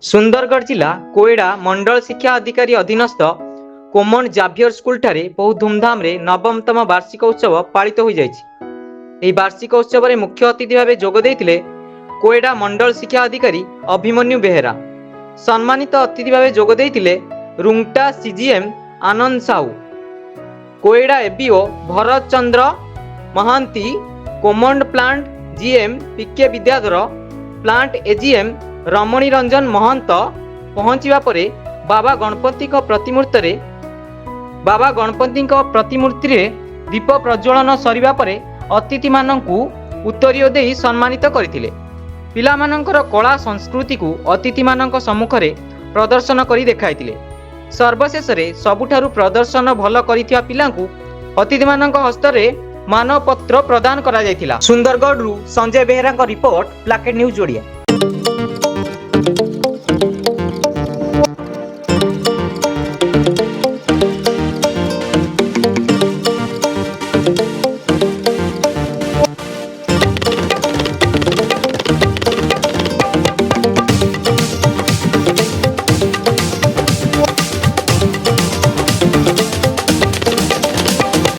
सुंदरगढ़ जिला कोयडा मंडल शिक्षा अधिकारी अधीनस्थ कोमन जाभियर स्कूल ठारे बहु धूमधाम रे नवमतम वार्षिक उत्सव पालित हो जाइछि। वार्षिक उत्सव में मुख्य अतिथि भाव जोग देइथिले कोयडा मंडल शिक्षा अधिकारी अभिमन्यु बेहेरा। सम्मानित अतिथि भाव जोग देइथिले रुंगटा सीजीएम आनंद साहू, कोयडा एबीओ भरत चंद्र महांती, कोमंड प्लांट जीएम पीके विद्याधर, प्लांट एजीएम रमणी रंजन महंत पहुंचवा परे बाबा गणपति रे दीप प्रज्वलन सरिबा परे अतिथि माननकु उत्तरीय देई सम्मानित करथिले। पिलामानंकर कला संस्कृति को अतिथि माननक सम्मुखरे प्रदर्शन करी देखाइथिले। सर्वशेष रे सबुठारु प्रदर्शन भल करिथिया पिलांकु अतिथि माननक हस्तरे मानपत्र प्रदान करा जायथिला। सुंदरगढ़ रु संजय बेहेरा का रिपोर्ट, प्लाकेट न्यूज ओडिया।